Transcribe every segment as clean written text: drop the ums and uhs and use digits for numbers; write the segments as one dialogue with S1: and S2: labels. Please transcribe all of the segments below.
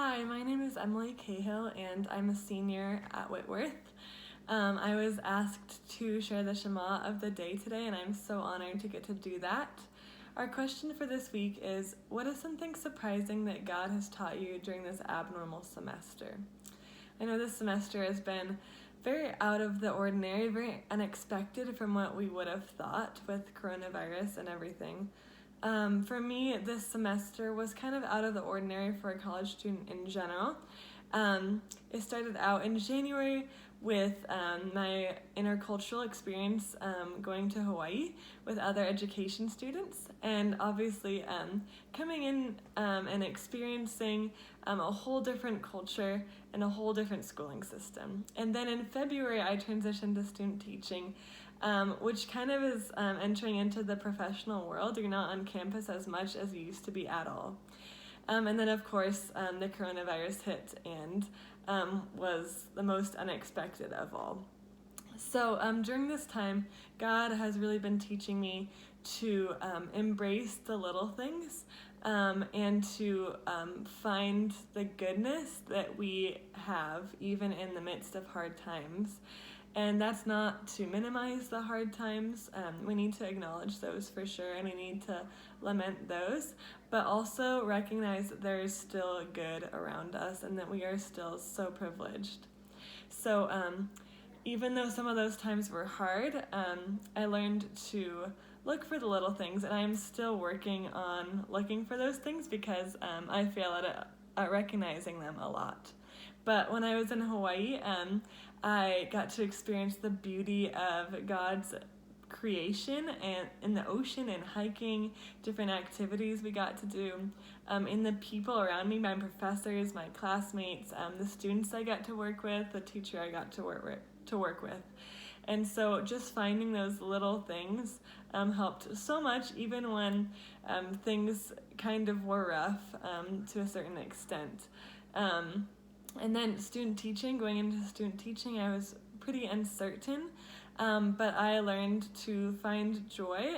S1: Hi, my name is Emily Cahill, and I'm a senior at Whitworth. I was asked to share the Shema of the day today, and I'm so honored to get to do that. Our question for this week is, what is something surprising that God has taught you during this abnormal semester? I know this semester has been very out of the ordinary, very unexpected from what we would have thought with coronavirus and everything. For me, this semester was kind of out of the ordinary for a college student in general. It started out in January with my intercultural experience going to Hawaii with other education students, and obviously coming in and experiencing a whole different culture and a whole different schooling system. And then in February, I transitioned to student teaching, which kind of is entering into the professional world. You're not on campus as much as you used to be at all. And then, of course, the coronavirus hit and was the most unexpected of all. So during this time, God has really been teaching me to embrace the little things and to find the goodness that we have even in the midst of hard times. And that's not to minimize the hard times. We need to acknowledge those for sure, and we need to lament those, but also recognize that there is still good around us and that we are still so privileged. So even though some of those times were hard, I learned to look for the little things, and I'm still working on looking for those things because I fail at recognizing them a lot. But when I was in Hawaii, I got to experience the beauty of God's creation and in the ocean and hiking, different activities we got to do, in the people around me, my professors, my classmates, the students I got to work with, the teacher I got to work with. And so just finding those little things helped so much, even when things kind of were rough to a certain extent. And then going into student teaching, I was pretty uncertain, but I learned to find joy.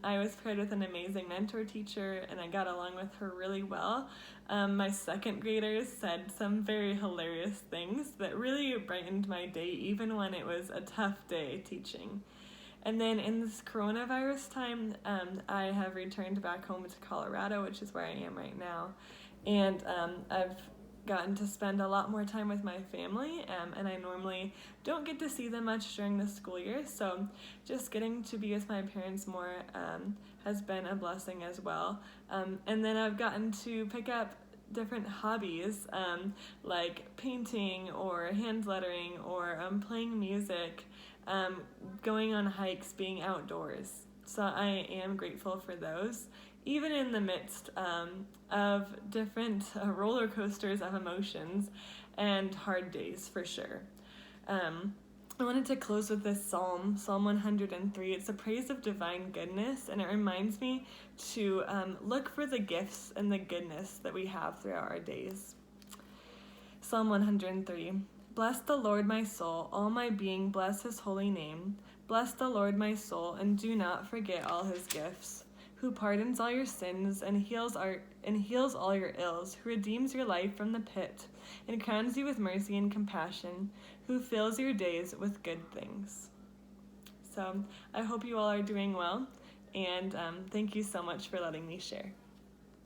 S1: I was paired with an amazing mentor teacher, and I got along with her really well. My second graders said some very hilarious things that really brightened my day, even when it was a tough day teaching. And then in this coronavirus time, I have returned back home to Colorado, which is where I am right now. And I've gotten to spend a lot more time with my family, and I normally don't get to see them much during the school year, so just getting to be with my parents more has been a blessing as well. And then I've gotten to pick up different hobbies like painting or hand lettering or playing music, going on hikes, being outdoors. So I am grateful for those, even in the midst of different roller coasters of emotions and hard days for sure. I wanted to close with this Psalm 103. It's a praise of divine goodness, and it reminds me to look for the gifts and the goodness that we have throughout our days. Psalm 103. Bless the Lord, my soul, all my being, bless his holy name. Bless the Lord, my soul, and do not forget all his gifts, who pardons all your sins and heals all your ills, who redeems your life from the pit and crowns you with mercy and compassion, who fills your days with good things. So I hope you all are doing well, and thank you so much for letting me share.